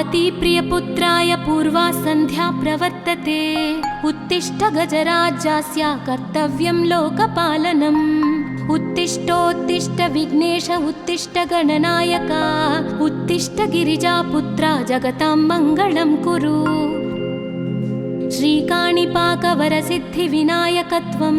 पार्वतीप्रियपुत्राय पूर्वा सन्ध्या प्रवर्तते। उत्तिष्ठ गजराज्यास्य कर्तव्यं लोकपालनम्। उत्तिष्ठोत्तिष्ठ विघ्नेश उत्तिष्ठ गणनायक। उत्तिष्ठ गिरिजापुत्रा जगतां मङ्गलं कुरु। श्रीकाणिपाकवरसिद्धिविनायकत्वं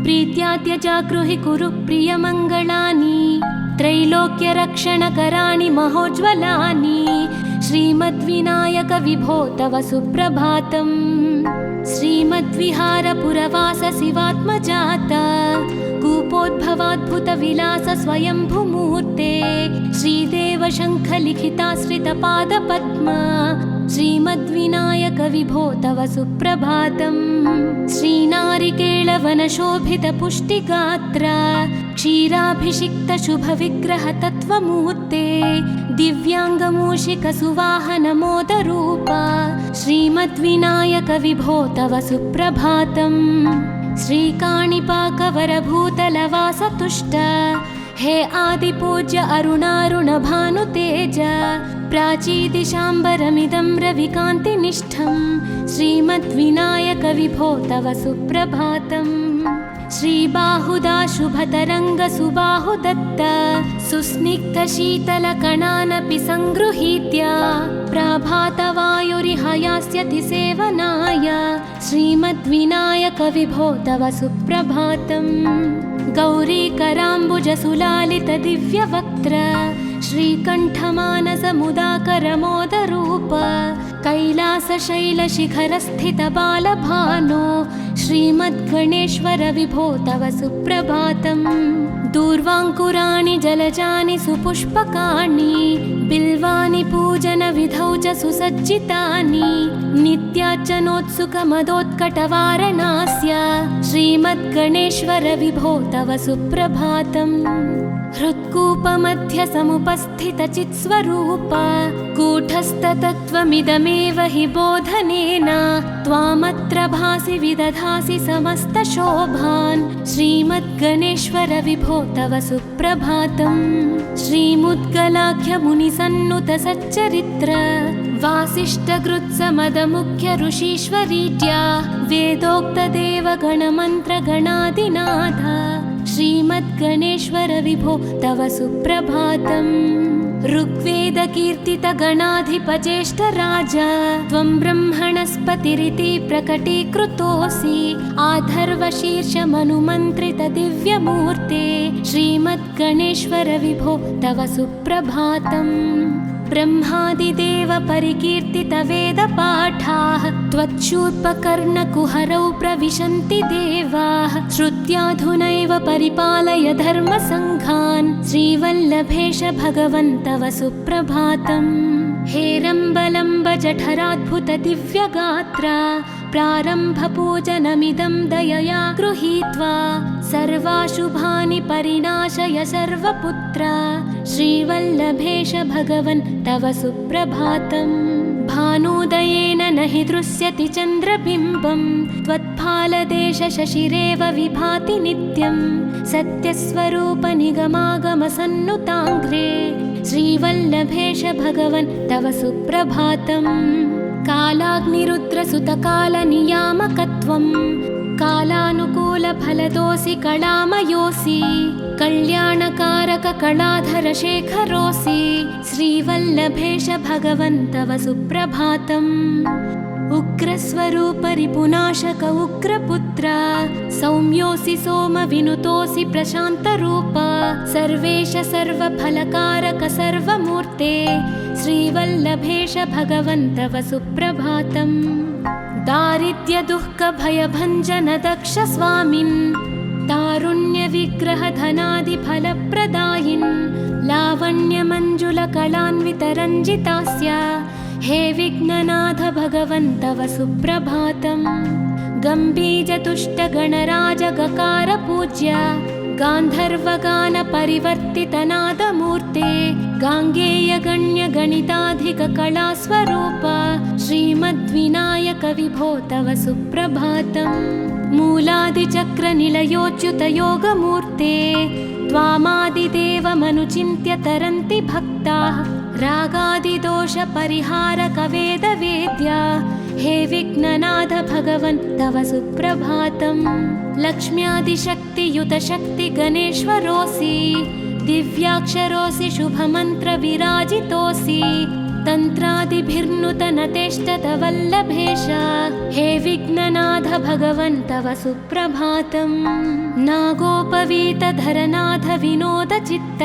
प्रीत्याद्य जागृहि कुरु प्रियमङ्गलानि। त्रैलोक्यरक्षणकराणि महोज्ज्वलानि। श्रीमद्विनायक विभो तव सुप्रभातम्। श्रीमद्विहारपुरवास शिवात्मजात कूपोद्भवाद्भुतविलास स्वयंभूमूर्ते। श्रीदेव शङ्खलिखिताश्रितपादपद्म। श्रीमद्विनायक विभो तव सुप्रभातम्। श्रीनारिकेळवनशोभितपुष्टिगात्र क्षीराभिषिक्तशुभविग्रह तत्त्वमूर्ते। दिव्याङ्गमूषिकसुवाहनमोदरूप श्रीमद्विनायक विभो तव सुप्रभातम्। श्रीकाणिपाकवरभूतलवासतुष्ट हे आदिपूज्य अरुणारुणभानुतेज। प्राचीदिशाम्बरमिदं रविकान्तिनिष्ठं श्रीमद्विनायक विभो तव सुप्रभातम्। श्रीबाहुदा शुभतरङ्गसुबाहुदत्त सुस्निग्धशीतलकणानपि सङ्गृहीत्य प्रभातवायुरिहयास्यति सेवनाय श्रीमद्विनायक विभो तव सुप्रभातम्। गौरीकराम्बुजसुलालितदिव्यवक्त्र श्रीकण्ठमानसमुदाकरमोदरूप कैलासशैलशिखरस्थितबालभानो श्रीमद्गणेश्वर विभो तव सुप्रभातम्। दूर्वाङ्कुराणि जलजानि सुपुष्पकाणि बिल्वानि पूजनविधौ च सुसज्जितानि। नित्यार्चनोत्सुकमदोत्कटवारणास्य श्रीमद्गणेश्वर विभो तव सुप्रभातम्। हृत्कूपमध्य समुपस्थितचित्स्वरूप कूटस्थतत्त्वमिदमेव हि बोधनेन त्वामत्र भासि विदधासि समस्तशोभान् श्रीमद्गणेश्वर विभो तव सुप्रभातम्। श्रीमुद्गलाख्यमुनिसन्नुत सच्चरित्र वासिष्ठकृत्समदमुख्य ऋषीश्वरीज्या वेदोक्तदेवगणमन्त्रगणादिनाथ श्रीमद्गणेश्वर विभो तव सुप्रभातम्। ऋग्वेदकीर्तितगणाधिपज्येष्ठराज त्वं ब्रह्मणस्पतिरिति प्रकटीकृतोऽसि। आधर्वशीर्षमनुमन्त्रितदिव्यमूर्ते श्रीमद्गणेश्वर विभो तव सुप्रभातम्। ब्रह्मादिदेव परिकीर्तितवेदपाठाः त्वच्छूर्पकर्णकुहरौ प्रविशन्ति देवाः। श्रुत्याधुनैव परिपालय धर्मसङ्घान् श्रीवल्लभेश भगवन् तव सुप्रभातम्। हेरम्बलम्ब जठराद्भुत दिव्यगात्र प्रारम्भपूजनमिदं दयया गृहीत्वा सर्वाशुभानि परिणाशय सर्वपुत्र श्रीवल्लभेश भगवन् तव सुप्रभातम्। भानुदयेन न हि दृश्यति चन्द्रबिम्बं त्वत्फालदेश शशिरेव विभाति नित्यं। सत्यस्वरूप निगमागमसन्नुताङ्घ्रे श्रीवल्लभेश भगवन् तव सुप्रभातम्। कालाग्निरुद्रसुतकालनियामकत्वं कालानुकूलफलदोऽसि कलामयोऽसि। कल्याणकारक कलाधरशेखरोऽसि श्रीवल्लभेश भगवन् तव सुप्रभातम्। उग्रस्वरूप रिपुनाशक उग्रपुत्र सौम्योऽसि सोमविनुतोऽसि प्रशान्तरूप। सर्वेश सर्वफलकारक सर्वमूर्ते श्रीवल्लभेश भगवन् तव सुप्रभातम्। दारिद्र्यदुःखभयभञ्जन दक्ष स्वामिन् तारुण्यविग्रहधनादिफलप्रदायिन् लावण्यमञ्जुलकलान्वितरञ्जितास्य हे विघ्ननाथ भगवन् तव सुप्रभातम्। गम्भीजतुष्टगणराजगकार गान्धर्वगानपरिवर्तितनादमूर्ते गाङ्गेयगण्यगणिताधिककलास्वरूप श्रीमद्विनायक विभो तव सुप्रभातम्। मूलादिचक्रनिलयोच्युतयोगमूर्ते त्वामादिदेवमनुचिन्त्य तरन्ति भक्ताः रागादिदोषपरिहारकवेदवेद्या हे विघ्ननाथ भगवन् तव सुप्रभातम्। लक्ष्म्यादिशक्तियुतशक्तिगणेश्वरोऽसि दिव्याक्षरोऽसि शुभमन्त्रविराजितोऽसि तन्त्रादिभिर्नुतनतेष्टतवल्लभेश हे विघ्ननाथ भगवन् तव सुप्रभातम्। नागोपवीतधरनाथ विनोदचित्त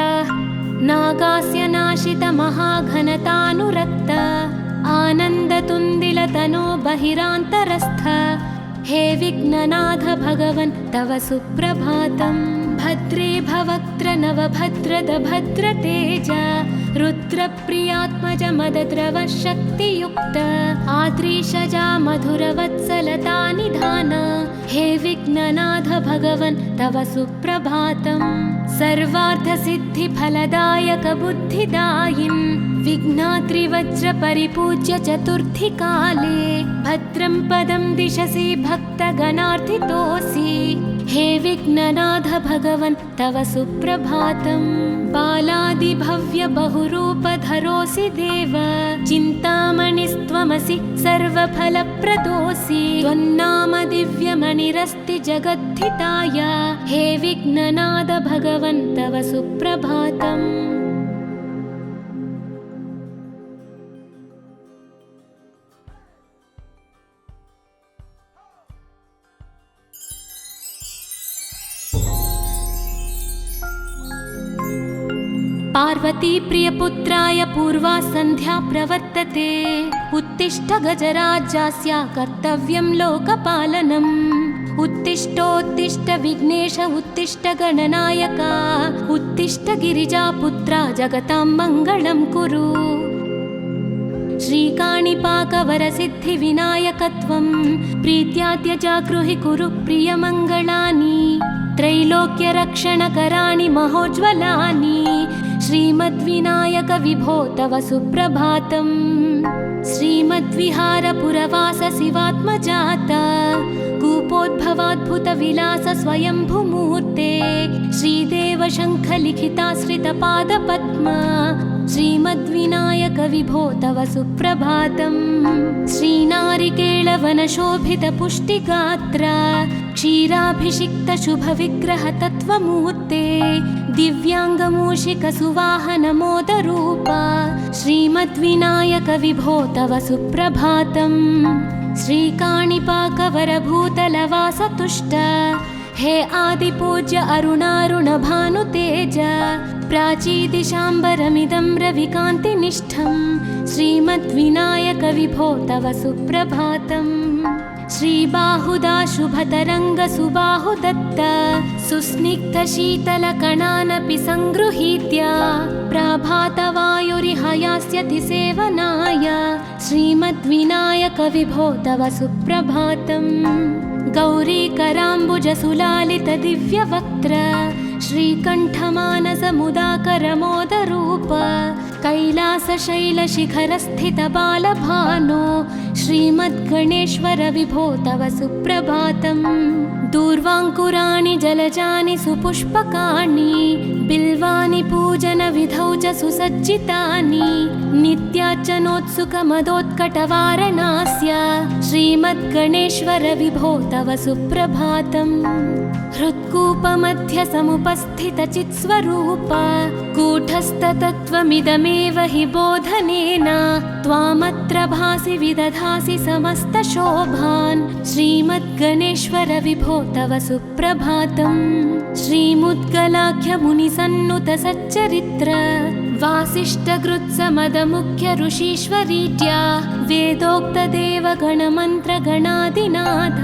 नागास्य नाशितमहाघनतानुरक्त आनन्दतुन्दिलतनो बहिरान्तरस्थ हे विघ्ननाथ भगवन् तव सुप्रभातम्। भद्रे भवक्त्र नवभद्रद भद्रतेज रुद्रप्रियात्मज मदद्रव शक्तियुक्त आद्रीशजा मधुरवत्सलता निधान हे विघ्ननाथ भगवन् तव सुप्रभातम्। सर्वार्थसिद्धिफलदायक बुद्धिदायिन् विघ्नाद्रिवज्रपरिपूज्य चतुर्थी काले भद्रं पदं दिशसि भक्तगणार्थितोऽसि हे विघ्ननाथ भगवन् तव सुप्रभातम्। बालादिभव्य बहुरूपधरोऽसि देव चिन्तामणिस्त्वमसि सर्वफलप्रदोऽसि त्वन्नाम दिव्यमणिरस्ति जगद्धिताय हे विघ्ननाथ भगवन् तव सुप्रभातम्। पार्वती प्रियपुत्राय पूर्वा सन्ध्या प्रवर्तते उत्तिष्ठ गजराज्यास्य कर्तव्यं लोकपालनम्। उत्तिष्ठोत्तिष्ठ विघ्नेश उत्तिष्ठ गणनायक उत्तिष्ठ गिरिजापुत्रा जगतां मङ्गलं कुरु। श्रीकाणिपाकवरसिद्धिविनायकत्वं प्रीत्याद्य जागृहि कुरु प्रियमङ्गलानि त्रैलोक्यरक्षणकराणि महोज्ज्वलानि श्रीमद्विनायक विभो तव सुप्रभातम्। श्रीमद्विहारपुरवास शिवात्मजात कूपोद्भवाद्भुतविलास स्वयंभुमूर्ते श्रीदेव शङ्खलिखिताश्रितपादपद्म श्रीमद्विनायक विभो तव सुप्रभातम्। श्रीनारिकेळवनशोभितपुष्टिगात्र क्षीराभिषिक्तशुभविग्रहतत्त्वमूर्ते दिव्याङ्गमूषिकसुवाहनमोदरूप श्रीमद्विनायक विभो तव सुप्रभातम्। श्रीकाणिपाकवरभूतलवासतुष्ट हे आदिपूज्य अरुणारुणभानुतेज प्राचीदिशाम्बरमिदं रविकान्तिनिष्ठं श्रीमद्विनायक विभो तव सुप्रभातम्। श्रीबाहुदा शुभतरङ्गसुबाहुदत्त सुस्निग्धशीतलकणानपि सङ्गृहीत्य प्राभातवायुरिह यास्यति सेवनाय श्रीमद्विनायक विभो तव सुप्रभातम्। गौरीकराम्बुजसुलालितदिव्यवक्त्र श्रीकण्ठमानसमुदाकरमोदरूप कैलासशैलशिखरस्थितबालभानो श्रीमद्गणेश्वर विभो तव सुप्रभातम्। दूर्वाङ्कुराणि जलजानि सुपुष्पकाणि बिल्वानि पूजनविधौ च सुसज्जितानि नित्यार्चनोत्सुकमदोत्कटवारणास्य श्रीमद्गणेश्वर विभो तव सुप्रभातम्। हृत्कूपमध्यसमुपस्थितचित्स्वरूप कूटस्थतत्त्वमिदमेव हि बोधनेन त्वामत्र भासि विदधासि समस्तशोभान् श्रीमद्गणेश्वर विभो तव सुप्रभातम्। श्रीमुद्गलाख्यमुनिसन्नुतसच्चरित्र वासिष्ठकृत्समदमुख्य ऋषीश्वरीत्या वेदोक्तदेवगणमन्त्रगणादिनाथ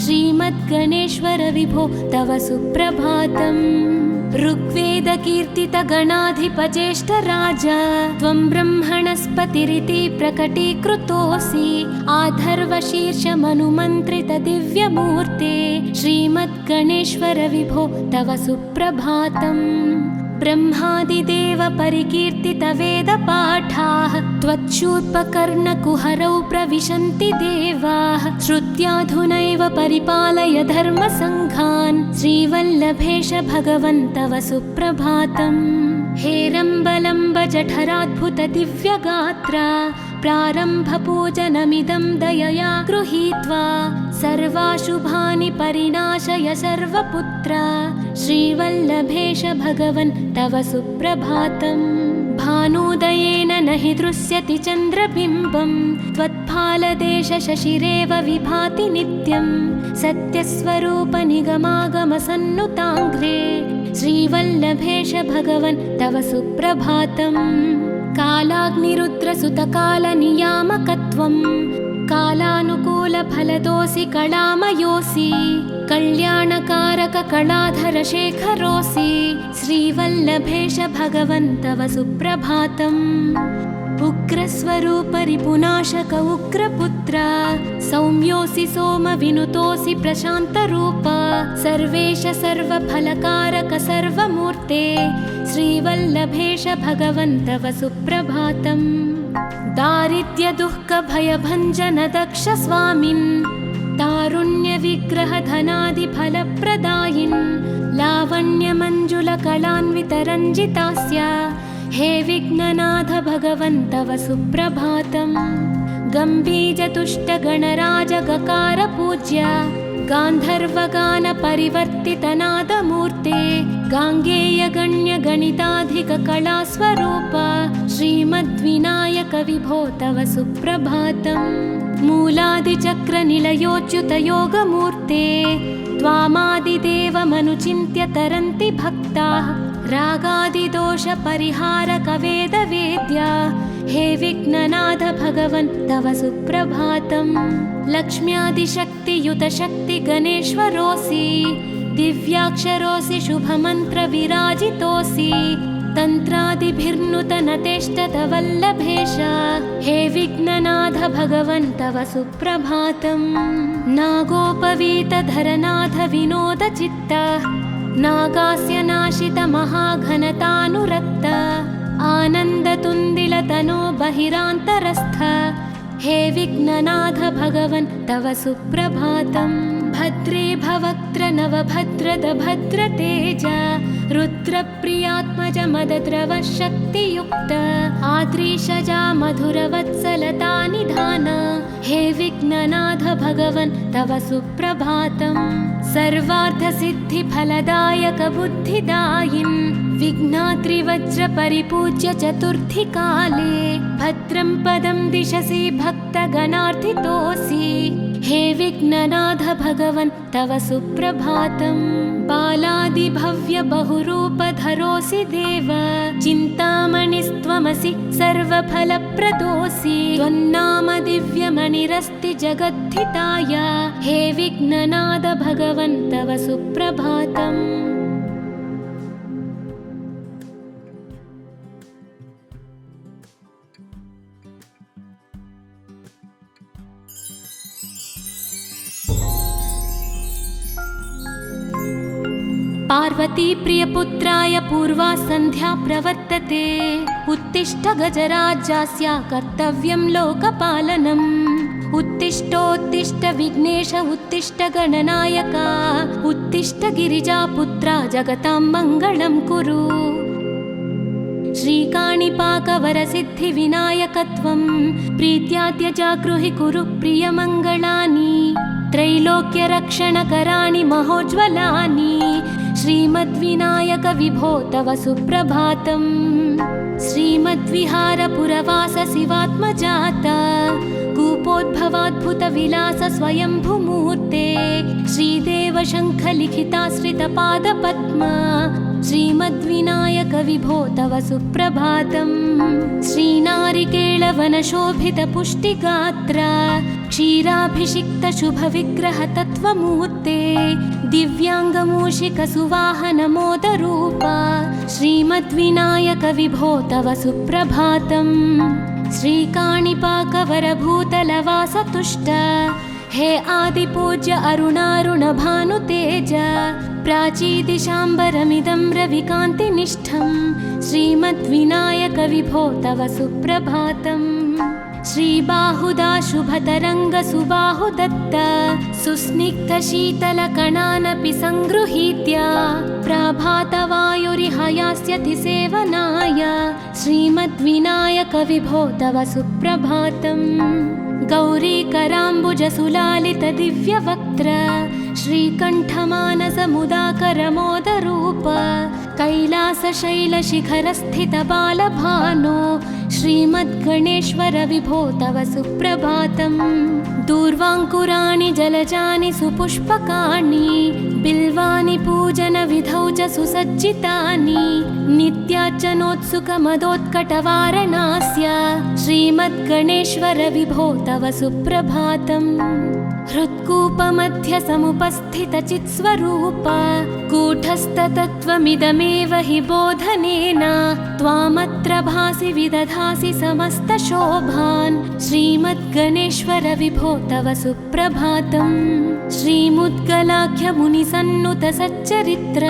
श्रीमद्गणेश्वर विभो तव सुप्रभातम्। ऋग्वेदकीर्तितगणाधिपज्येष्ठराज त्वं ब्रह्मणस्पतिरिति प्रकटीकृतोऽसि आधर्वशीर्षमनुमन्त्रितदिव्यमूर्ते श्रीमद्गणेश्वर विभो तव सुप्रभातम्। ब्रह्मादिदेव परिकीर्तितवेदपाठाः त्वच्छूर्पकर्णकुहरौ प्रविशन्ति देवाः श्रुत्याधुनैव परिपालय धर्मसङ्घान् श्रीवल्लभेश भगवन् तव सुप्रभातम्। हेरम्बलम्ब जठराद्भुत दिव्यगात्रा प्रारम्भपूजनमिदं दयया गृहीत्वा सर्वाशुभानि परिणाशय सर्वपुत्रा श्रीवल्लभेश भगवन् तव सुप्रभातम्। भानुदयेन न हि दृश्यति चन्द्रबिम्बं त्वत्फालदेश शशिरेव विभाति नित्यं सत्यस्वरूप निगमागमसन्नुताङ्घ्रे श्रीवल्लभेश भगवन् तव सुप्रभातम्। कालाग्निरुद्रसुतकालनियामकत्वं कालानुकूलफलदोऽसि कलामयोऽसि कल्याणकारक कलाधरशेखरोऽसि श्रीवल्लभेश भगवन् तव सुप्रभातम्। उग्रस्वरूप रिपुनाशक उग्रपुत्र सौम्योऽसि सोमविनुतोऽसि प्रशान्तरूप सर्वेश सर्वफलकारक सर्वमूर्ते श्रीवल्लभेश भगवन् तव सुप्रभातम्। दारिद्र्यदुःखभयभञ्जन दक्ष स्वामिन् तारुण्यविग्रहधनादिफलप्रदायिन् लावण्यमञ्जुलकलान्वितरञ्जितास्य हे विघ्ननाथ भगवन् तव सुप्रभातम्। गम्भीजतुष्टगणराजगकार पूज्य गान्धर्वगानपरिवर्तितनादमूर्ते गाङ्गेयगण्यगणिताधिककलास्वरूप श्रीमद्विनायक विभो तव सुप्रभातम्। मूलादिचक्रनिलयोच्युतयोगमूर्ते त्वामादिदेवमनुचिन्त्य तरन्ति भक्ताः रागादिदोषपरिहारकवेदवेद्या हे विघ्ननाथ भगवन् तव सुप्रभातम्। लक्ष्म्यादिशक्तियुतशक्तिगणेश्वरोऽसि दिव्याक्षरोऽसि शुभमन्त्रविराजितोऽसि तन्त्रादिभिर्नुतनतेष्टतवल्लभेश हे विघ्ननाथ भगवन् तव सुप्रभातम्। नागोपवीतधरनाथ विनोदचित्त नागास्य नाशित महाघनतानुरक्त आनन्दतुन्दिलतनो बहिरान्तरस्थ हे विघ्ननाथ भगवन् तव सुप्रभातम्। भद्रे भवक्त्र नवभद्रद भद्रतेज रुद्रप्रियात्मज मदद्रव शक्तियुक्त आद्रीशजा मधुरवत्सलता निधान हे विघ्ननाथ भगवन् तव सुप्रभातम्। सर्वार्थसिद्धिफलदायक बुद्धिदायिन् विघ्नात्रिवज्रपरिपूज्य चतुर्थी काले भद्रं पदं दिशसि भक्तगणार्थितोऽसि हे विघ्ननाथ भगवन् तव सुप्रभातम्। बालादिभव्य बहुरूपधरोऽसि देव चिन्तामणिस्त्वमसि सर्वफलप्रदोऽसि त्वन्नाम दिव्यमणिरस्ति जगद्धिताय हे विघ्ननाथ भगवन् तव सुप्रभातम्। पार्वती प्रियपुत्राय पूर्वा सन्ध्या प्रवर्तते उत्तिष्ठ गजराज्यस्य कर्तव्यं लोकपालनम्। उत्तिष्ठोत्तिष्ठ विघ्नेश उत्तिष्ठ गणनायक उत्तिष्ठ गिरिजापुत्रा जगतां मङ्गलं कुरु। श्रीकाणिपाकवरसिद्धिविनायकत्वं प्रीत्याद्य जागृहि कुरु प्रियमङ्गलानि त्रैलोक्यरक्षणकराणि महोज्ज्वलानि श्रीमद्विनायक विभो तव सुप्रभातम्। श्रीमद्विहारपुरवास शिवात्मजात कूपोद्भवाद्भुतविलास स्वयंभुमूर्ते श्रीदेव शङ्खलिखिताश्रितपादपद्मा श्रीमद्विनायक विभो तव सुप्रभातम्। श्रीनारिकेळवनशोभितपुष्टिगात्र क्षीराभिषिक्तशुभविग्रहतत्त्वमूर्ते दिव्याङ्गमूषिकसुवाहनमोदरूपा श्रीमद्विनायक विभो तव सुप्रभातम्। श्रीकाणिपाकवरभूतलवासतुष्ट हे आदिपूज्य अरुणारुण भानुतेज प्राचीदिशाम्बरमिदं रविकान्तिनिष्ठं श्रीमद्विनायक विभो तव सुप्रभातम्। श्रीबाहुदा शुभतरङ्ग सुबाहुदत्त सुस्निग्धशीतलकणानपि सङ्गृहीत्य प्रभातवायुरिह यास्यति सेवनाय श्रीमद्विनायक विभो तव सुप्रभातम्। गौरीकराम्बुजसुलालित दिव्यवक्त्र श्रीकण्ठमानसमुदाकरमोदरूप कैलासशैलशिखरस्थित बालभानो श्रीमद्गणेश्वर विभो तव सुप्रभातम्। दूर्वाङ्कुराणि जलजानि सुपुष्पकाणि बिल्वानि पूजनविधौ च सुसज्जितानि नित्यार्चनोत्सुकमदोत्कटवारणास्य श्रीमद्गणेश्वर विभो तव सुप्रभातम्। हृत्कूपमध्य समुपस्थितचित्स्वरूप कूटस्थतत्त्वमिदमेव हि बोधनेन त्वामत्र भासि विदधासि समस्तशोभान् श्रीमद्गणेश्वर विभो तव सुप्रभातम्। श्रीमुद्गलाख्यमुनिसन्नुत सच्चरित्र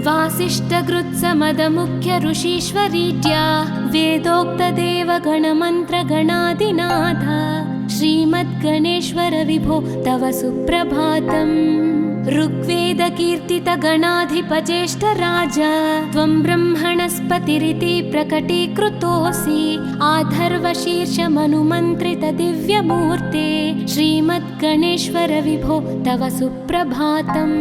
वासिष्ठगृत्समदमुख्य ऋषीश्वरीड्या वेदोक्तदेवगणमन्त्रगणादिनाथ श्रीमद्गणेश्वर विभो तव सुप्रभातम्। ऋग्वेदकीर्तितगणाधिपज्येष्ठराज त्वं ब्रह्मणस्पतिरिति प्रकटीकृतोऽसि आधर्वशीर्षमनुमन्त्रित दिव्यमूर्ते श्रीमद्गणेश्वर विभो तव सुप्रभातम्।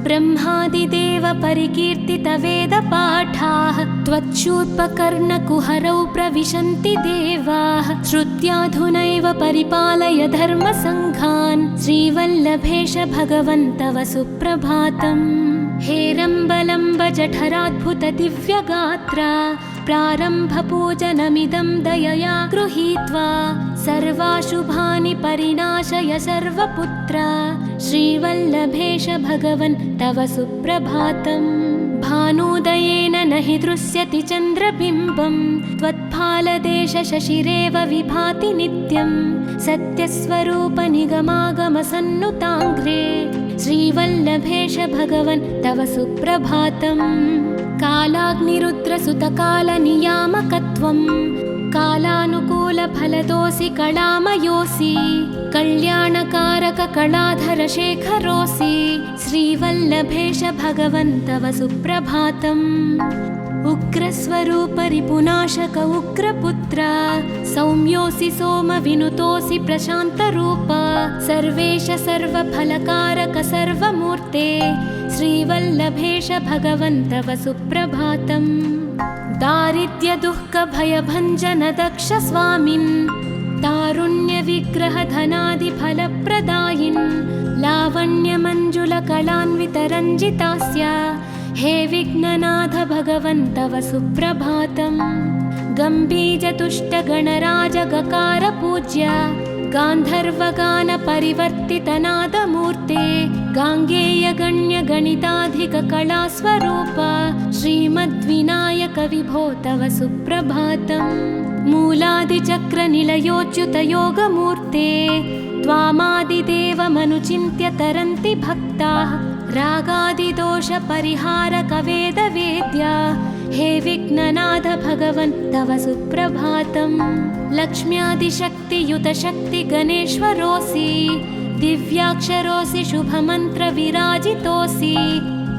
ब्रह्मादिदेव परिकीर्तित वेदपाठाः त्वच्छूर्पकर्णकुहरौ प्रविशन्ति देवाः श्रुत्याधुनैव परिपालय धर्मसङ्घान् श्रीवल्लभेश भगवन् तव सुप्रभातम्। हेरम्बलम्ब जठराद्भुत दिव्यगात्रा प्रारम्भपूजनमिदं दयया गृहीत्वा सर्वाशुभानि परिनाशय सर्वपुत्र श्रीवल्लभेश भगवन् तव सुप्रभातम्। भानुदयेन न हि दृश्यति चन्द्रबिम्बं त्वत्फालदेश शशिरेव विभाति नित्यं सत्यस्वरूप निगमागमसन्नुताङ्घ्रे श्रीवल्लभेश भगवन् तव सुप्रभातम्। कालाग्निरुद्रसुतकालनियामकत्वं कालानुकूलफलदोऽसि कलामयोऽसि कल्याणकारक कलाधर शेखरोऽसि श्रीवल्लभेश भगवन् तव सुप्रभातम्। उग्रस्वरूप रिपुनाशक उग्रपुत्र सौम्योऽसि सोमविनुतोऽसि प्रशान्तरूप सर्वेश सर्वफलकारक सर्वमूर्ते श्रीवल्लभेश भगवन् तव सुप्रभातम्। दारिद्र्यदुःखभयभञ्जन दक्ष स्वामिन् तारुण्यविग्रह धनादिफलप्रदायिन् लावण्यमञ्जुलकलान्वितरञ्जितास्य हे विघ्ननाथ भगवन् तव सुप्रभातम्। गम्भीजतुष्टगणराजगकार गान्धर्वगानपरिवर्तितनादमूर्ते गाङ्गेयगण्यगणिताधिककलास्वरूप श्रीमद्विनायक विभो तव सुप्रभातम्। मूलादिचक्रनिलयोच्युतयोगमूर्ते त्वामादिदेवमनुचिन्त्य तरन्ति भक्ताः रागादिदोषपरिहारकवेदवेद्या हे विघ्ननाथ भगवन् तव सुप्रभातम्। लक्ष्म्यादिशक्तियुतशक्तिगणेश्वरोऽसि दिव्याक्षरोऽसि शुभमन्त्रविराजितोऽसि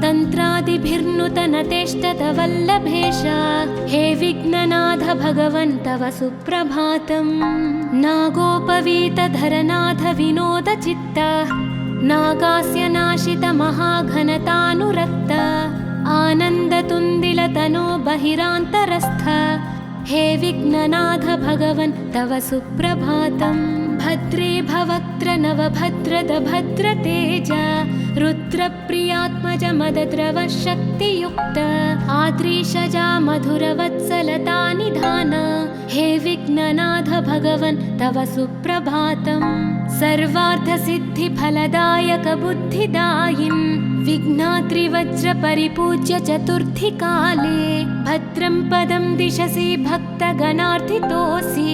तन्त्रादिभिर्नुतनतेष्टतवल्लभेश हे विघ्ननाथ भगवन् तव सुप्रभातम्। नागोपवीतधरनाथ विनोदचित्त नागास्य नाशित महाघनतानुरक्त आनन्दतुन्दिलतनो बहिरान्तरस्थ हे विघ्ननाथ भगवन् तव सुप्रभातम्। भद्रे भवक्त्र नवभद्रद भद्रतेज रुद्रप्रियात्मज मदद्रव शक्तियुक्त आद्रीशजा मधुरवत्सलता निधान हे विघ्ननाथ भगवन् तव सुप्रभातम्। सर्वार्थसिद्धिफलदायक बुद्धिदायिन् विघ्नात्रिवज्रपरिपूज्य चतुर्थी काले भद्रं पदं दिशसि भक्तगणार्थितोऽसि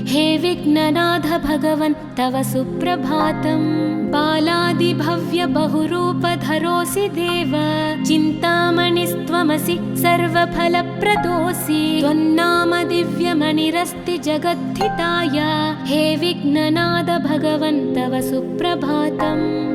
हे विघ्ननाथ भगवन् तव सुप्रभातम्। बालादिभव्य बहुरूपधरोऽसि देव, चिन्तामणिस्त्वमसि सर्वफलप्रदोऽसि। त्वन्नाम दिव्यमणिरस्ति जगद्धिताय, हे विघ्ननाथ भगवन् तव सुप्रभातम्।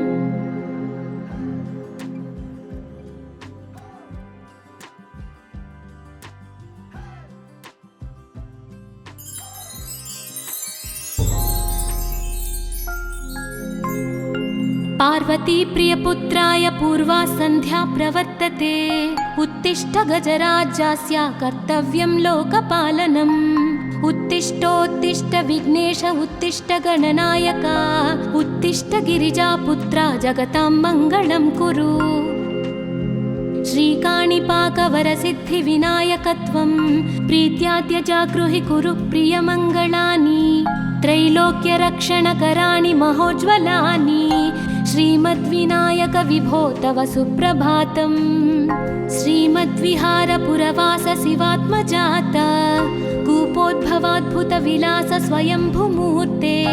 पार्वती प्रियपुत्राय पूर्वा सन्ध्या प्रवर्तते। उत्तिष्ठ गजराज्यस्य कर्तव्यं लोकपालनम्। उत्तिष्ठोत्तिष्ठ विघ्नेश उत्तिष्ठ गणनायक, उत्तिष्ठ गिरिजापुत्रा जगतां मङ्गलं कुरु। श्रीकाणिपाकवरसिद्धिविनायकत्वं प्रीत्याद्य जागृहि कुरु प्रियमङ्गलानि। त्रैलोक्यरक्षणकराणि महोज्ज्वलानि, श्रीमद्विनायक विभो तव सुप्रभातम्। श्रीमद्विहारपुरवास शिवात्मजात, कूपोद्भवाद्भुतविलास स्वयंभुमूर्ते।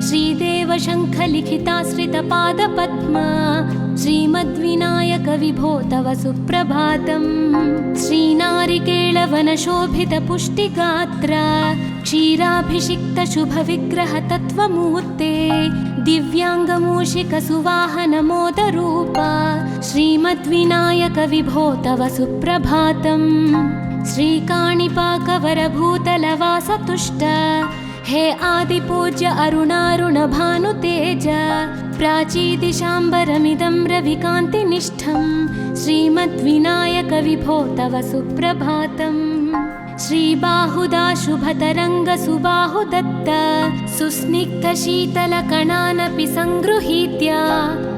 श्रीदेव शङ्खलिखिताश्रितपादपद्मा, श्रीमद्विनायक विभो तव सुप्रभातम्। श्रीनारिकेळवनशोभितपुष्टिगात्र, क्षीराभिषिक्तशुभविग्रह तत्त्वमूर्ते। दिव्याङ्गमूषिकसुवाहनमोदरूप, श्रीमद्विनायक विभो तव सुप्रभातम्। श्रीकाणिपाकवरभूतलवासतुष्ट, हे आदिपूज्य अरुणारुणभानुतेज। प्राचीदिशाम्बरमिदं रविकान्तिनिष्ठं, श्रीमद्विनायक विभो तव सुप्रभातम्। श्रीबाहुदा शुभतरङ्गसुबाहुदत्त, सुस्निग्धशीतलकणानपि सङ्गृहीत्य।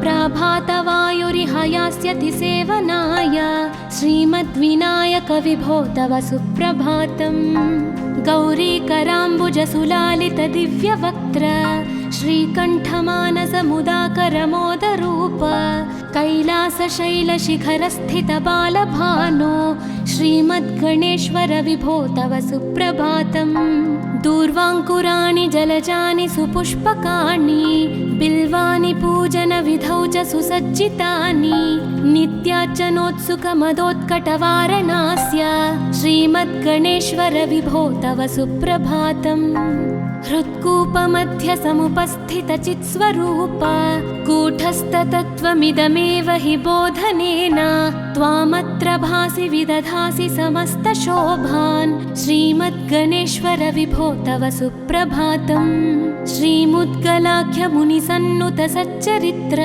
प्रभातवायुरिहायास्यति सेवनाय, श्रीमद्विनायक विभो तव सुप्रभातम्। गौरीकराम्बुजसुलालितदिव्यवक्त्र, श्रीकण्ठमानसमुदाकरमोदरूप। कैलासशैलशिखरस्थितबालभानो, श्रीमद्गणेश्वर विभो तव सुप्रभातम्। दूर्वाङ्कुराणि जलजानि सुपुष्पकाणि, बिल्वानि पूजनविधौ च सुसज्जितानि। नित्यार्चनोत्सुकमदोत्कटवारणास्य, श्रीमद्गणेश्वर विभो तव सुप्रभातम्। हृत्कूपमध्यसमुपस्थितचित्स्वरूप, कूटस्थतत्त्वमिदमेव हि बोधनेन। त्वामत्र भासि विदधासि समस्तशोभान्, श्रीमद्गणेश्वर विभो तव सुप्रभातम्। श्रीमुद्गलाख्यमुनिसन्नुत सच्चरित्र,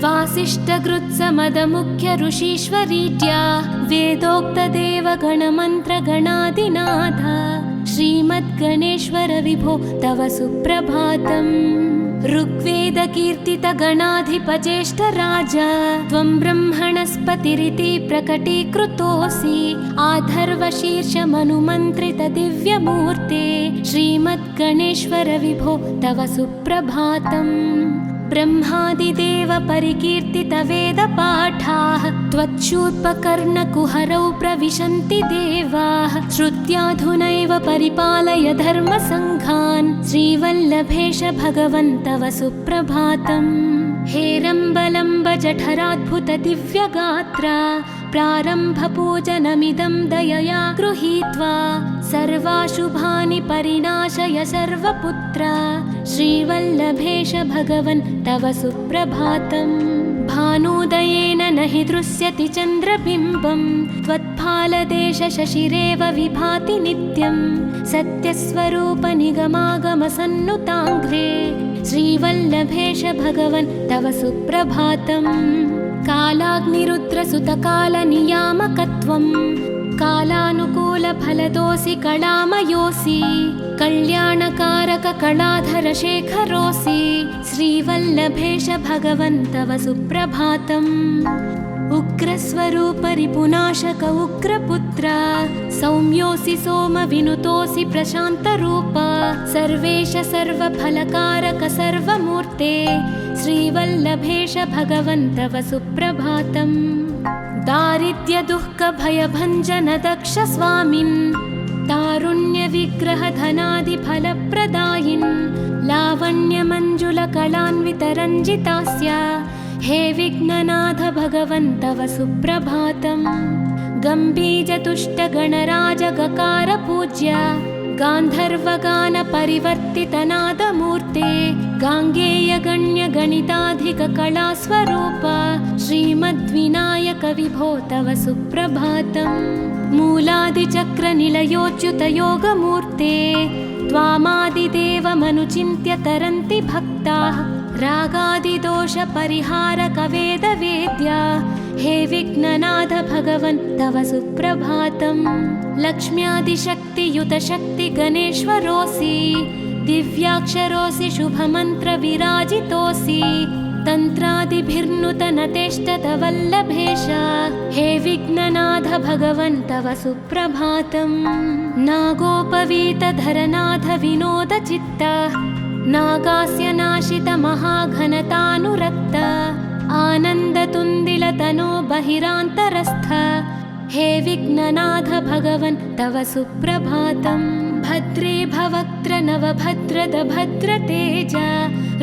वासिष्ठकृत्समदमुख्य ऋषीश्वरीत्या। वेदोक्तदेवगणमन्त्रगणादिनाथ, श्रीमद्गणेश्वर विभो तव सुप्रभातम्। ऋग्वेदकीर्तितगणाधिपज्येष्ठराज, त्वं ब्रह्मणस्पतिरिति प्रकटीकृतोऽसि। आधर्वशीर्षमनुमन्त्रितदिव्यमूर्ते, श्रीमद्गणेश्वर विभो तव सुप्रभातम्। ब्रह्मादिदेव परिकीर्तितवेदपाठाः, त्वच्छूर्पकर्णकुहरौ प्रविशन्ति देवाः। श्रुत्याधुनैव परिपालय धर्मसङ्घान्, श्रीवल्लभेश भगवन् तव सुप्रभातम्। हेरम्बलम्ब जठराद्भुत दिव्यगात्र, प्रारम्भपूजनमिदं दयया गृहीत्वा। सर्वाशुभानि परिनाशय सर्वपुत्र, श्रीवल्लभेश भगवन् तव सुप्रभातम्। भानुदयेन न हि दृश्यति चन्द्रबिम्बं, त्वत्फालदेश शशिरेव विभाति नित्यं। सत्यस्वरूप निगमागमसन्नुताङ्घ्रे, श्रीवल्लभेश भगवन् तव सुप्रभातम्। कालाग्निरुद्रसुतकालनियामकत्वं, कालानुकूलफलदोऽसि कलामयोऽसि। कल्याणकारक कलाधर शेखरोऽसि, श्रीवल्लभेश भगवन् तव सुप्रभातम्। उग्रस्वरूप रिपुनाशक उग्रपुत्र, सौम्योऽसि सोमविनुतोऽसि प्रशान्तरूप। सर्वेश सर्वफलकारक सर्वमूर्ते, श्रीवल्लभेश भगवन् तव सुप्रभातम्। दारिद्र्यदुःखभयभञ्जन दक्ष स्वामिन्, तारुण्यविग्रहधनादिफलप्रदायिन् लावण्यमञ्जुलकलान्वितरञ्जितास्य हे विघ्ननाथ भगवन् तव सुप्रभातम्। गम्भीजतुष्टगणराजगकारपूज्य गान्धर्वगानपरिवर्तितनादमूर्ते गाङ्गेयगण्यगणिताधिककलास्वरूप श्रीमद्विनायक विभो तव सुप्रभातम्। मूलादिचक्रनिलयोच्युतयोगमूर्ते त्वामादिदेवमनुचिन्त्य तरन्ति भक्ताः रागादिदोषपरिहारकवेदवेद्या हे विघ्ननाथ भगवन् तव सुप्रभातम्। लक्ष्म्यादिशक्तियुतशक्तिगणेश्वरोऽसि दिव्याक्षरोऽसि शुभमन्त्रविराजितोऽसि तन्त्रादिभिर्नुतनतेष्टतवल्लभेश हे विघ्ननाथ भगवन् तव सुप्रभातम्। नागोपवीतधरनाथ विनोदचित्त नागास्य नाशित महाघनतानुरक्त आनन्दतुन्दिलतनो बहिरान्तरस्थ हे विघ्ननाथ भगवन् तव सुप्रभातम्। भद्रे भवक्त्र नवभद्रद भद्रतेज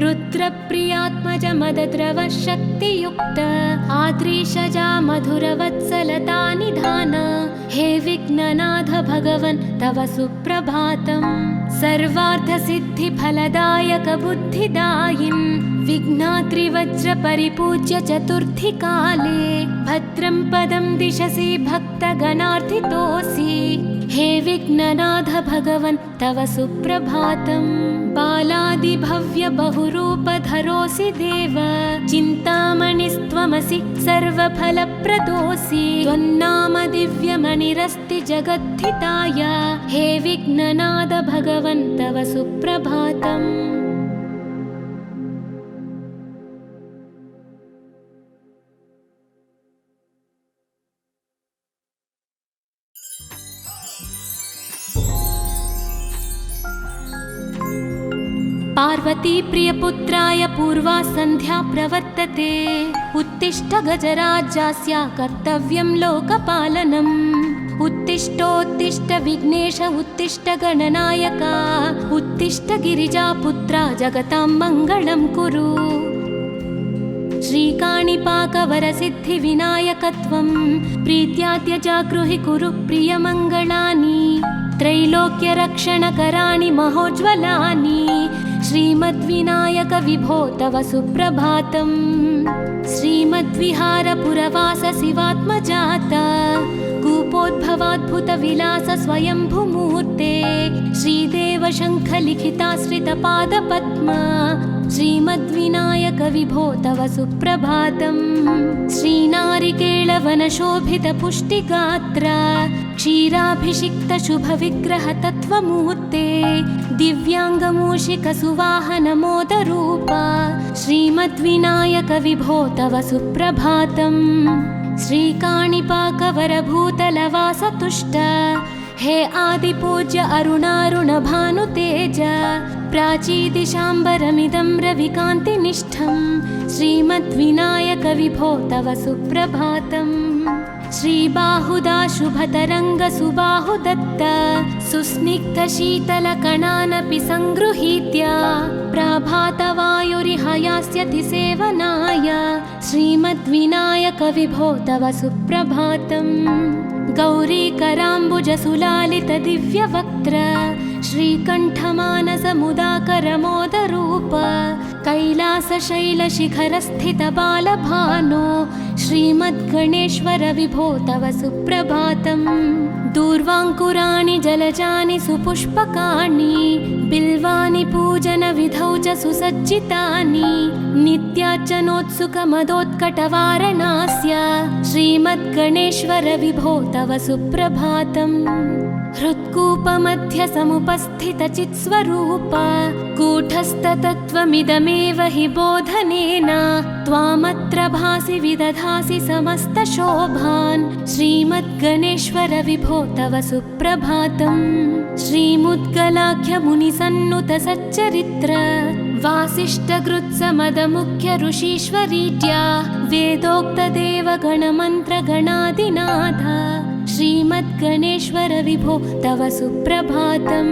रुद्रप्रियात्मज मदद्रव शक्तियुक्त आद्रीशजा मधुरवत्सलता निधान हे विघ्ननाथ भगवन् तव सुप्रभातम्। सर्वार्थसिद्धिफलदायक बुद्धिदायिन् विघ्नात्रिवज्रपरिपूज्य चतुर्थीकाले भद्रं पदं दिशसि भक्तगणार्थितोऽसि हे विघ्ननाथ भगवन् तव सुप्रभातम्। बालादिभव्य बहुरूपधरोऽसि देव चिन्तामणिस्त्वमसि सर्वफलप्रदोऽसि त्वन्नाम दिव्यमणिरस्ति जगद्धिताय हे विघ्ननाथ भगवन् तव सुप्रभातम्। पार्वती प्रियपुत्राय पूर्वा सन्ध्या प्रवर्तते उत्तिष्ठ गजराज्यास्य कर्तव्यं लोकपालनम्। उत्तिष्ठोत्तिष्ठ विघ्नेश उत्तिष्ठ गणनायक उत्तिष्ठ गिरिजापुत्रा जगतां मङ्गलं कुरु। श्रीकाणिपाकवरसिद्धिविनायकत्वं प्रीत्यात्यजागृहि कुरु प्रियमङ्गलानि त्रैलोक्यरक्षणकराणि महोज्ज्वलानि श्रीमद्विनायक विभो तव सुप्रभातम्। श्रीमद्विहारपुरवास शिवात्मजात कूपोद्भवाद्भुतविलास स्वयंभुमूर्ते श्रीदेव शङ्खलिखिताश्रितपादपद्मा श्रीमद्विनायक विभो तव सुप्रभातम्। श्रीनारिकेळवनशोभितपुष्टिगात्र क्षीराभिषिक्तशुभविग्रहतत्त्वमूर्ते दिव्याङ्गमूषिकसुवाहनमोदरूप श्रीमद्विनायक विभो तव सुप्रभातम्। श्रीकाणिपाकवरभूतलवासतुष्ट हे आदिपूज्य अरुणारुणभानुतेज प्राचीदिशाम्बरमिदं रविकान्तिनिष्ठं श्रीमद्विनायक विभो तव सुप्रभातम्। श्रीबाहुदा शुभतरङ्गसुबाहुदत्त सुस्निग्धशीतलकणानपि सङ्गृहीत्य प्राभातवायुरिह यास्यति सेवनाय श्रीमद्विनायक विभो तव सुप्रभातम्। गौरीकराम्बुजसुलालितदिव्यवक्त्र श्रीकण्ठमानसमुदाकरमोदरूप कैलासशैलशिखरस्थितबालभानो श्रीमद्गणेश्वर विभो तव सुप्रभातम्। दूर्वाङ्कुराणि जलजानि सुपुष्पकाणि बिल्वानि पूजनविधौ च सुसज्जितानि नित्यार्चनोत्सुकमदोत्कटवारणास्य श्रीमद्गणेश्वर विभो तव सुप्रभातम्। हृत्कूपमध्यसमुपस्थितचित्स्वरूप कूटस्थतत्त्वमिदमेव हि बोधनेन त्वामत्र भासि विदधासि समस्तशोभान् श्रीमद्गणेश्वर विभो तव सुप्रभातम्। श्रीमुद्गलाख्यमुनिसन्नुतसच्चरित्र वासिष्ठगृत्समदमुख्य ऋषीश्वरीड्या वेदोक्तदेवगणमन्त्रगणादिनाथ श्रीमद्गणेश्वर विभो तव सुप्रभातम्।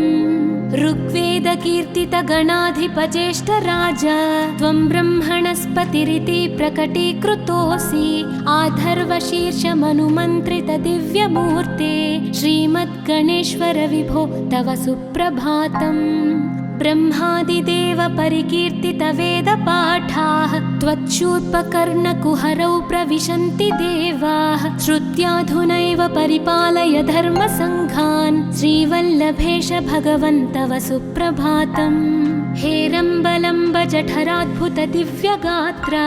ऋग्वेदकीर्तितगणाधिपज्येष्ठराजा त्वं ब्रह्मणस्पतिरिति प्रकटीकृतोऽसि। आधर्वशीर्षमनुमन्त्रितदिव्यमूर्ते श्रीमद्गणेश्वर विभो तव सुप्रभातम्। ब्रह्मादिदेव परिकीर्तितवेदपाठाः त्वच्छूर्पकर्णकुहरौ प्रविशन्ति देवाः। श्रुत्याधुनैव परिपालय धर्मसङ्घान् श्रीवल्लभेश भगवन् तव सुप्रभातम्। हेरम्बलम्ब जठराद्भुतदिव्यगात्रा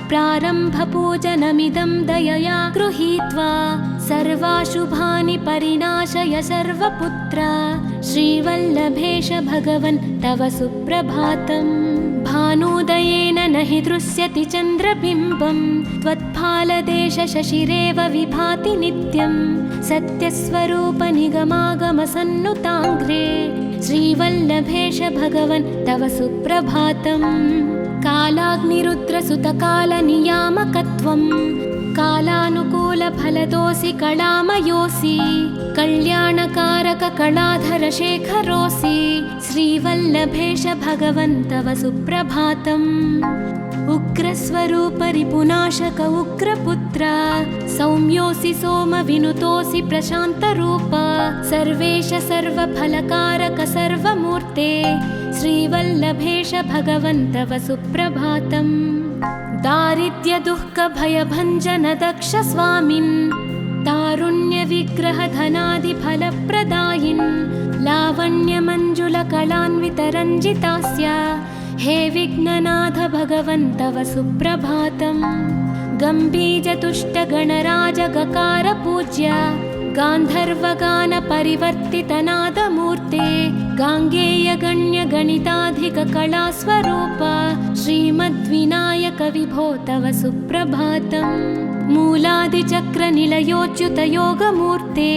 प्रारम्भपूजनमिदं दयया गृहीत्वा सर्वाशुभानि परिनाशय सर्वपुत्रा श्रीवल्लभेश भगवन् तव सुप्रभातम्। भानुदयेन न हि दृश्यति चन्द्रबिम्बं त्वत्फालदेशशशिरेव विभाति नित्यं। सत्यस्वरूपनिगमागमसन्नुताङ्घ्रे श्रीवल्लभेश भगवन् तव सुप्रभातम्। कालाग्निरुद्रसुतकालनियामकत्वं कालानुकूलफलदोऽसि कलामयोऽसि। कल्याणकारककलाधरशेखरोऽसि श्रीवल्लभेश भगवन् तव सुप्रभातम्। उग्रस्वरूपरिपुनाशक उग्रपुत्र सौम्योऽसि सोमविनुतोऽसि प्रशान्तरूप। सर्वेश सर्वफलकारक सर्वमूर्ते श्रीवल्लभेश भगवन् तव सुप्रभातम्। दारिद्र्यदुःखभयभञ्जन दक्ष स्वामिन् तारुण्यविग्रहधनादिफलप्रदायिन् लावण्यमञ्जुलकलान्वितरञ्जितास्य हे विघ्ननाथ भगवन् तव सुप्रभातम्। गम्भीजतुष्टगणराजगकार पूज्य गान्धर्वगानपरिवर्तितनादमूर्ते गाङ्गेयगण्यगणिताधिककलास्वरूप श्रीमद्विनायक विभो तव सुप्रभातम्। मूलादिचक्रनिलयोच्युतयोगमूर्ते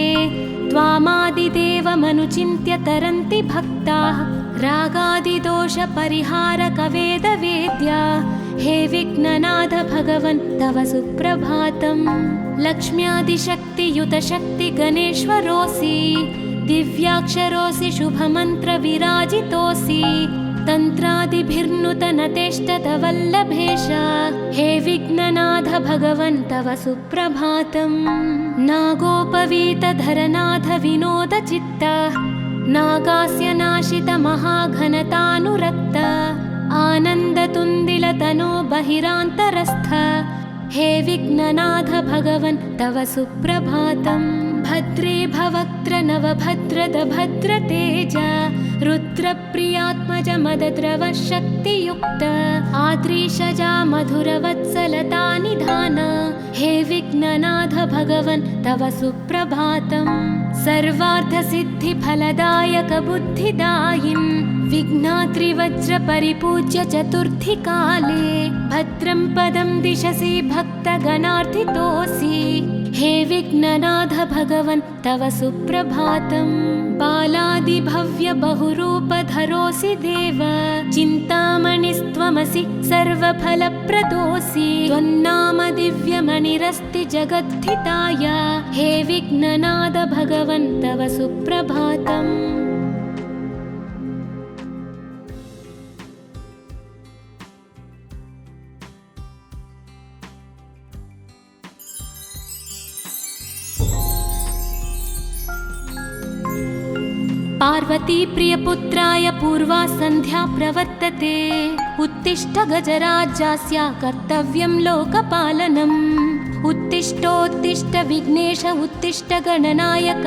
त्वामादिदेवमनुचिन्त्य तरन्ति भक्ताः। रागादिदोषपरिहारकवेदवेद्या हे विघ्ननाथ भगवन् तव सुप्रभातम्। लक्ष्म्यादिशक्तियुतशक्तिगणेश्वरोऽसि दिव्याक्षरोऽसि शुभमन्त्रविराजितोऽसि। तन्त्रादिभिर्नुतनतेष्टतवल्लभेश हे विघ्ननाथ भगवन् तव सुप्रभातम्। नागोपवीतधरनाथ विनोदचित्त नागास्य नाशित महाघनतानुरक्त आनन्दतुन्दिलतनो बहिरान्तरस्थ हे विघ्ननाथ भगवन् तव सुप्रभातम्। भद्रे भवक्त्र नवभद्रद भद्रतेज रुद्रप्रियात्मज मदद्रव शक्तियुक्त आद्रीशजा मधुरवत्सलता निधान हे विघ्ननाथ भगवन् तव सुप्रभातम्। सर्वार्थसिद्धिफलदायक बुद्धिदायिन् विघ्नात्रिवज्रपरिपूज्य चतुर्थीकाले भद्रं पदं दिशसि भक्तगणार्थितोऽसि हे विघ्ननाथ भगवन् तव सुप्रभातम्। बालादिभव्य बहुरूपधरोऽसि देव चिन्तामणिस्त्वमसि सर्वफलप्रदोऽसि। त्वन्नाम दिव्यमणिरस्ति जगद्धिताय हे विघ्ननाथ भगवन् तव सुप्रभातम्। पार्वती प्रियपुत्राय पूर्वा सन्ध्या प्रवर्तते उत्तिष्ठ गजराज्यस्य कर्तव्यं लोकपालनम्। उत्तिष्ठोत्तिष्ठ विघ्नेश उत्तिष्ठ गणनायक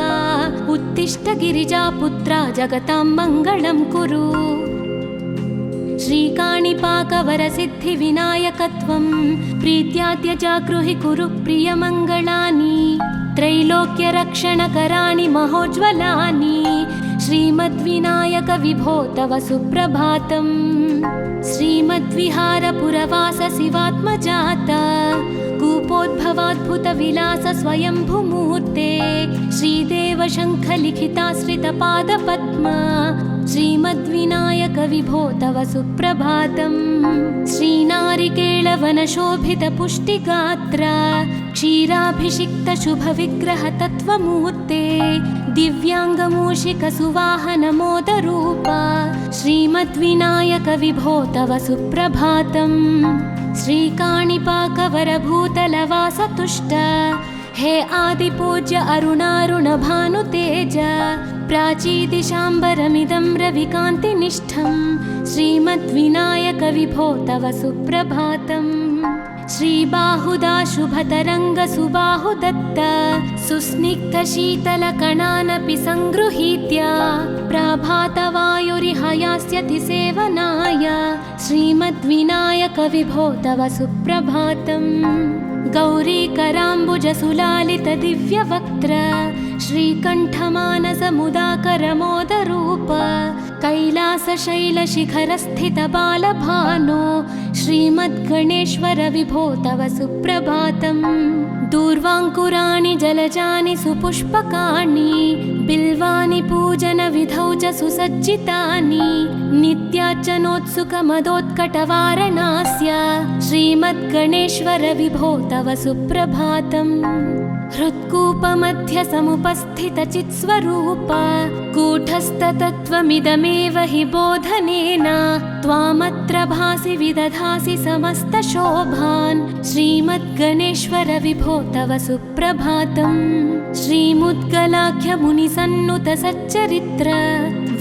उत्तिष्ठ गिरिजापुत्रा जगतां मङ्गलं कुरु। श्रीकाणिपाकवरसिद्धिविनायकत्वं प्रीत्याद्य जागृहि कुरु प्रियमङ्गलानि। त्रैलोक्यरक्षणकराणि महोज्ज्वलानि श्रीमद्विनायक विभो तव सुप्रभातम्। श्रीमद्विहारपुरवास शिवात्मजात कूपोद्भवाद्भुतविलास स्वयंभुमूर्ते श्रीदेव शङ्खलिखिताश्रितपादपद्म श्रीमद्विनायक विभो तव सुप्रभातम्। श्रीनारिकेळ नीलवनशोभितपुष्टिगात्र क्षीराभिषिक्तशुभविग्रहतत्त्वमूर्ते दिव्याङ्गमूषिकसुवाहनमोदरूपा श्रीमद्विनायक विभो तव सुप्रभातम्। श्रीकाणिपाकवरभूतलवासतुष्ट हे आदिपूज्य अरुणारुणभानुतेज प्राचीदिशाम्बरमिदं रविकान्तिनिष्ठं श्रीमद्विनायक विभो तव सुप्रभातम्। श्रीबाहुदा शुभतरङ्गसुबाहुदत्त सुस्निग्धशीतलकणानपि सङ्गृहीत्य प्रभातवायुरिहयास्यति सेवनाय श्रीमद्विनायक विभो तव सुप्रभातम्। गौरीकराम्बुजसुलालितदिव्यवक्त्र श्रीकण्ठमानसमुदाकरमोदरूप कैलासशैलशिखरस्थितबालभानो श्रीमद्गणेश्वर विभो तव सुप्रभातम्। दूर्वाङ्कुराणि जलजानि सुपुष्पकाणि बिल्वानि पूजनविधौ च सुसज्जितानि नित्यार्चनोत्सुकमदोत्कटवारणास्य श्रीमद्गणेश्वर विभो तव सुप्रभातम्। हृत्कूपमध्यसमुपस्थितचित्स्वरूप कूटस्थतत्त्वमिदमेव हि बोधनेन त्वामत्र भासि विदधासि समस्तशोभान् श्रीमद्गणेश्वर विभो तव सुप्रभातम्। श्रीमुद्गलाख्यमुनिसन्नुतसच्चरित्र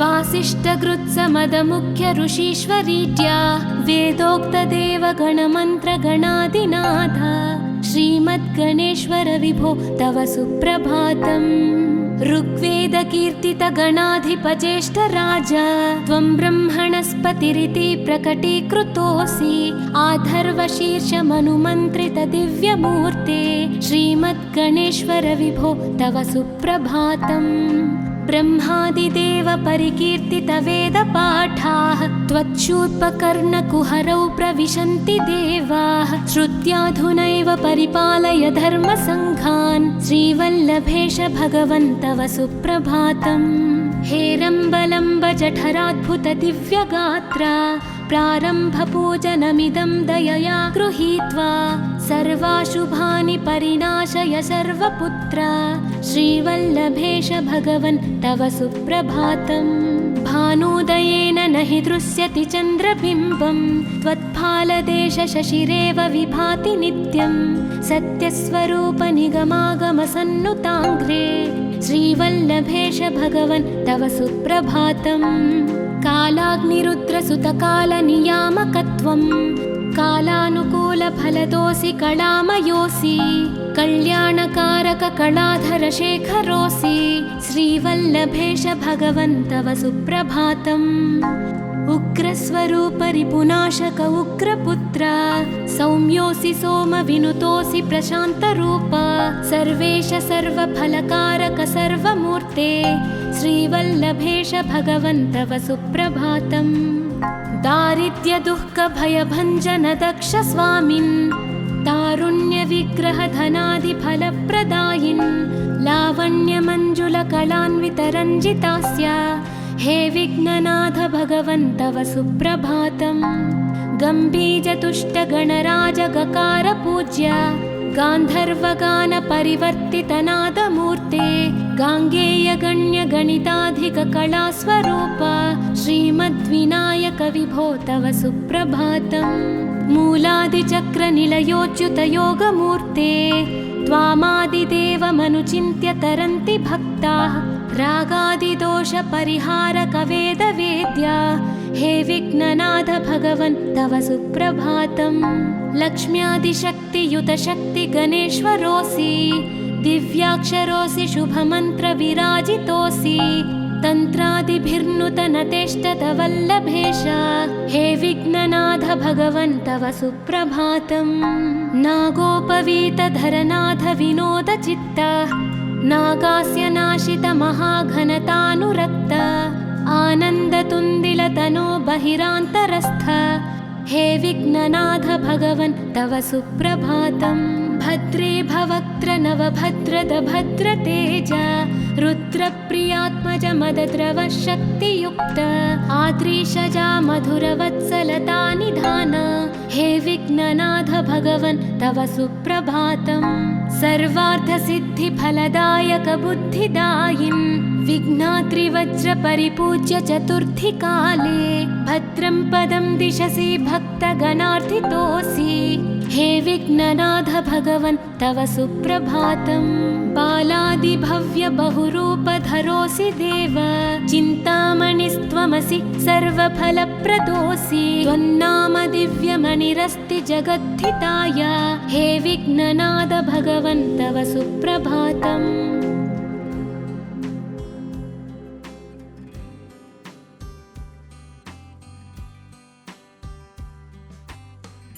वासिष्ठकृत्समदमुख्य ऋषीश्वरीत्या वेदोक्तदेवगणमन्त्रगणादिनाथ श्रीमद्गणेश्वर विभो तव सुप्रभातम्। ऋग्वेदकीर्तितगणाधिपज्येष्ठराज त्वं ब्रह्मणस्पतिरिति प्रकटीकृतोऽसि आधर्वशीर्षमनुमन्त्रितदिव्यमूर्ते श्रीमद्गणेश्वर विभो तव सुप्रभातम्। ब्रह्मादिदेव परिकीर्तितवेदपाठाः त्वच्छूर्पकर्णकुहरौ प्रविशन्ति देवाः श्रुत्याधुनैव परिपालय धर्मसङ्घान् श्रीवल्लभेश भगवन् तव सुप्रभातम्। हेरम्बलम्ब जठराद्भुत दिव्यगात्र प्रारम्भपूजनमिदं दयया गृहीत्वा सर्वाशुभानि परिनाशय सर्वपुत्र श्रीवल्लभेश भगवन् तव सुप्रभातम्। भानुदयेन न हि दृश्यति चन्द्रबिम्बं त्वत्फालदेशशशिरेव विभाति नित्यं सत्यस्वरूप निगमागमसन्नुताङ्घ्रे श्रीवल्लभेश भगवन् तव सुप्रभातम्। कालाग्निरुद्रसुतकालनियामकत्वं कालानुकूलफलदोऽसि कलामयोऽसि कल्याणकारककलाधरशेखरोऽसि श्रीवल्लभेश भगवन् तव सुप्रभातम्। उग्रस्वरूपरिपुनाशक उग्रपुत्र सौम्योऽसि सोमविनुतोऽसि प्रशान्तरूप सर्वेश सर्वफलकारक सर्वमूर्ते श्रीवल्लभेश भगवन् तव सुप्रभातम्। दारिद्र्यदुःखभयभञ्जन दक्ष स्वामिन् तारुण्यविग्रहधनादिफलप्रदायिन् लावण्यमञ्जुलकलान्वितरञ्जितास्य हे विघ्ननाथ भगवन् तव सुप्रभातम्। गम्भीजतुष्टगणराजगकार पूज्य गान्धर्वगानपरिवर्तितनादमूर्ते गाङ्गेयगण्यगणिताधिककलास्वरूप श्रीमद्विनायक विभो तव सुप्रभातम्। मूलादिचक्रनिलयोच्युतयोगमूर्ते त्वामादिदेवमनुचिन्त्य तरन्ति भक्ताः रागादिदोषपरिहारकवेदवेद्या हे विघ्ननाथ भगवन् तव सुप्रभातम्। लक्ष्म्यादिशक्तियुतशक्तिगणेश्वरोऽसि दिव्याक्षरोऽसि शुभमन्त्रविराजितोऽसि तन्त्रादिभिर्नुतनतेष्टतवल्लभेश हे विघ्ननाथ भगवन् तव सुप्रभातम्। नागोपवीतधरनाथ विनोदचित्त नागास्य नाशित महाघनतानुरक्त आनन्दतुन्दिलतनो बहिरान्तरस्थ हे विघ्ननाथ भगवन् तव सुप्रभातम्। भद्रे भवक्त्र नवभद्रद भद्रतेज रुद्रप्रियात्मज मदद्रव शक्तियुक्त आद्रीशजा मधुरवत्सलता निधान हे विघ्ननाथ भगवन् तव सुप्रभातम् सर्वार्थसिद्धिफलदायक बुद्धिदायिन् विघ्नात्रिवज्रपरिपूज्य चतुर्थीकाले भद्रं पदं दिशसि भक्तगणार्थितोऽसि हे विघ्ननाथ भगवन् तव सुप्रभातम् बालादिभव्य बहुरूपधरोऽसि देव चिन्तामणिस्त्वमसि सर्वफलप्रदोऽसि त्वन्नाम दिव्यमणिरस्ति जगद्धिताय हे विघ्ननाथ भगवन् तव सुप्रभातम्